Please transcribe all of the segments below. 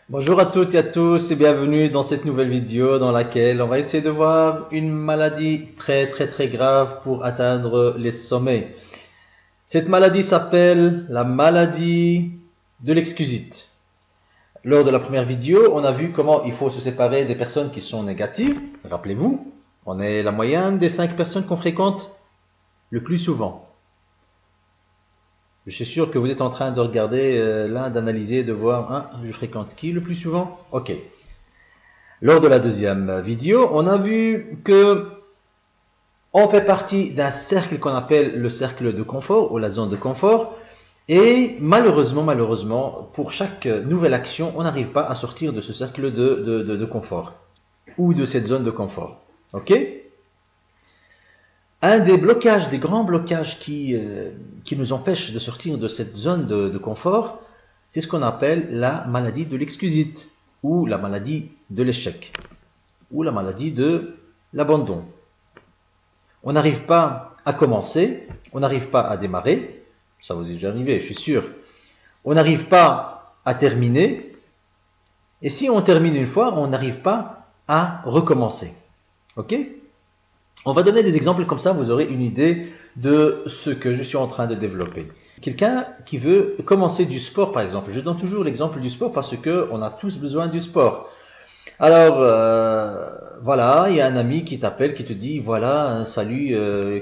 Bonjour à toutes et à tous et bienvenue dans cette nouvelle vidéo dans laquelle on va essayer de voir une maladie très grave pour atteindre les sommets. Cette maladie s'appelle la maladie de l'excusite. Lors de la première vidéo, on a vu comment il faut se séparer des personnes qui sont négatives. Rappelez-vous, on est la moyenne des 5 personnes qu'on fréquente le plus souvent. Je suis sûr que vous êtes en train de regarder là, d'analyser, de voir, hein, je fréquente qui le plus souvent? Ok. Lors de la deuxième vidéo, on a vu que on fait partie d'un cercle qu'on appelle le cercle de confort ou la zone de confort. Et malheureusement, pour chaque nouvelle action, on n'arrive pas à sortir de ce cercle de confort ou de cette zone de confort. Ok? Un des blocages, des grands blocages qui nous empêchent de sortir de cette zone de confort, c'est ce qu'on appelle la maladie de l'excusite ou la maladie de l'échec ou la maladie de l'abandon. On n'arrive pas à commencer, on n'arrive pas à démarrer, ça vous est déjà arrivé, je suis sûr. On n'arrive pas à terminer, et si on termine une fois, on n'arrive pas à recommencer. Ok? On va donner des exemples comme ça, vous aurez une idée de ce que je suis en train de développer. Quelqu'un qui veut commencer du sport, par exemple. Je donne toujours l'exemple du sport parce qu'on a tous besoin du sport. Alors, voilà, il y a un ami qui t'appelle, qui te dit, voilà, salut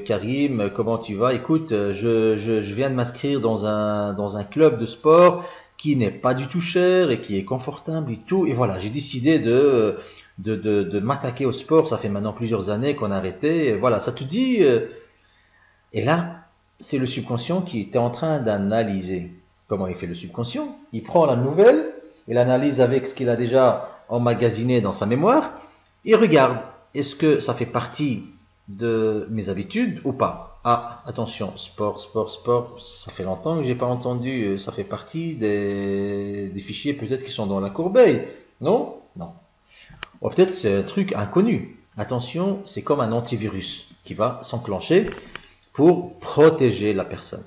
Karim, comment tu vas? Écoute, je viens de m'inscrire dans un club de sport qui n'est pas du tout cher et qui est confortable et tout. Et voilà, j'ai décidé de m'attaquer au sport. Ça fait maintenant plusieurs années qu'on a arrêté. Et voilà, ça te dit... et là, c'est le subconscient qui était en train d'analyser. Comment il fait le subconscient? Il prend la nouvelle, il analyse avec ce qu'il a déjà emmagasiné dans sa mémoire, et regarde, est-ce que ça fait partie de mes habitudes ou pas? Ah, attention, sport, ça fait longtemps que j'ai pas entendu, ça fait partie des fichiers peut-être qui sont dans la corbeille. Non? Non. Ou peut-être c'est un truc inconnu. Attention, c'est comme un antivirus qui va s'enclencher pour protéger la personne.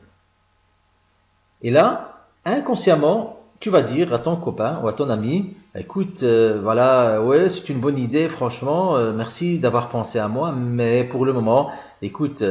Et là, inconsciemment, tu vas dire à ton copain ou à ton ami, écoute, voilà, ouais, c'est une bonne idée, franchement, merci d'avoir pensé à moi, mais pour le moment, écoute,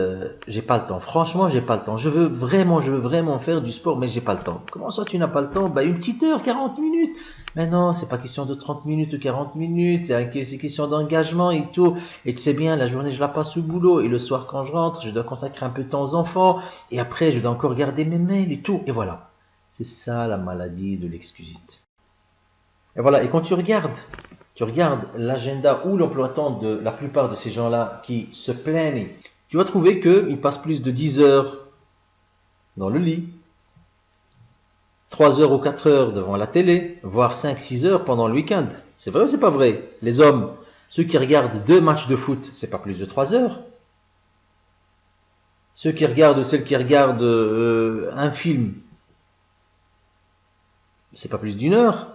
j'ai pas le temps. Franchement, j'ai pas le temps. Je veux vraiment faire du sport, mais j'ai pas le temps. Comment ça, tu n'as pas le temps? Bah, une petite heure, 40 minutes. Mais non, c'est pas question de 30 minutes ou 40 minutes, c'est question d'engagement et tout. Et tu sais bien, la journée, je la passe au boulot, et le soir, quand je rentre, je dois consacrer un peu de temps aux enfants, et après, je dois encore regarder mes mails et tout, et voilà. C'est ça la maladie de l'excusite. Et voilà, et quand tu regardes l'agenda ou l'emploi temps de la plupart de ces gens-là qui se plaignent, tu vas trouver qu'ils passent plus de 10 heures dans le lit, 3 heures ou 4 heures devant la télé, voire 5-6 heures pendant le week-end. C'est vrai ou c'est pas vrai? Les hommes, ceux qui regardent 2 matchs de foot, c'est pas plus de 3 heures. Ceux qui regardent ou celles qui regardent un film, c'est pas plus d'1 heure.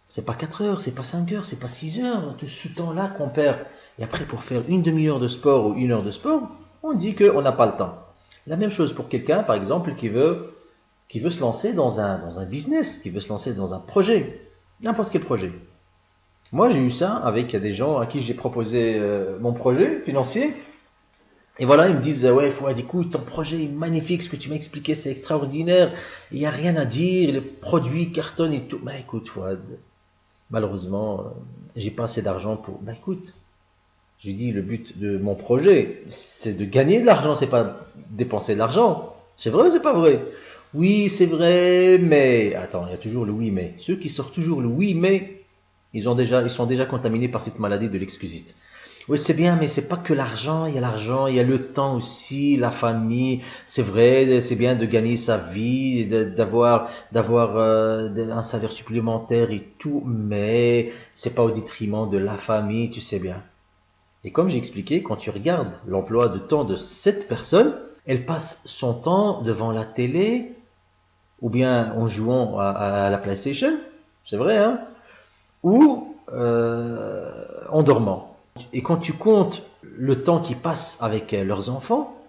C'est pas 4 heures, c'est pas 5 heures, c'est pas 6 heures. Tout ce temps-là qu'on perd. Et après, pour faire une demi-heure de sport ou 1 heure de sport, on dit qu'on n'a pas le temps. La même chose pour quelqu'un, par exemple, qui veut se lancer dans un business, qui veut se lancer dans un projet. N'importe quel projet. Moi, j'ai eu ça avec des gens à qui j'ai proposé mon projet financier. Et voilà, ils me disent, ouais, Fouad, écoute, ton projet est magnifique, ce que tu m'as expliqué, c'est extraordinaire. Il n'y a rien à dire, les produits cartonnent et tout. Mais écoute, Fouad, malheureusement, j'ai pas assez d'argent pour. Ben écoute, j'ai dit le but de mon projet, c'est de gagner de l'argent, c'est pas dépenser de l'argent. C'est vrai ou c'est pas vrai? Oui, c'est vrai, mais attends, il y a toujours le oui mais. Ceux qui sortent toujours le oui mais, ils sont déjà contaminés par cette maladie de l'excusite. Oui, c'est bien, mais c'est pas que l'argent, il y a le temps aussi, la famille. C'est vrai, c'est bien de gagner sa vie, d'avoir un salaire supplémentaire et tout, mais c'est pas au détriment de la famille, tu sais bien. Et comme j'ai expliqué, quand tu regardes l'emploi de temps de cette personne, elle passe son temps devant la télé ou bien en jouant à la PlayStation, c'est vrai, hein, ou en dormant. Et quand tu comptes le temps qu'ils passent avec leurs enfants,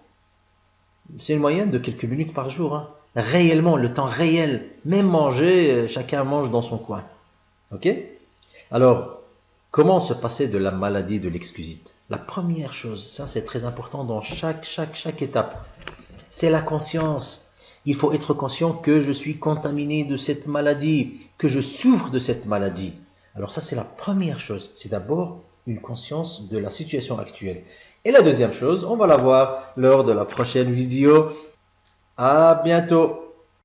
c'est une moyenne de quelques minutes par jour. Hein. Réellement, le temps réel, même manger, chacun mange dans son coin. Ok? Alors, comment se passer de la maladie de l'excusite? La première chose, ça c'est très important dans chaque étape, c'est la conscience. Il faut être conscient que je suis contaminé de cette maladie, que je souffre de cette maladie. Alors ça c'est la première chose, c'est d'abord une conscience de la situation actuelle. Et la deuxième chose, on va la voir lors de la prochaine vidéo. À bientôt.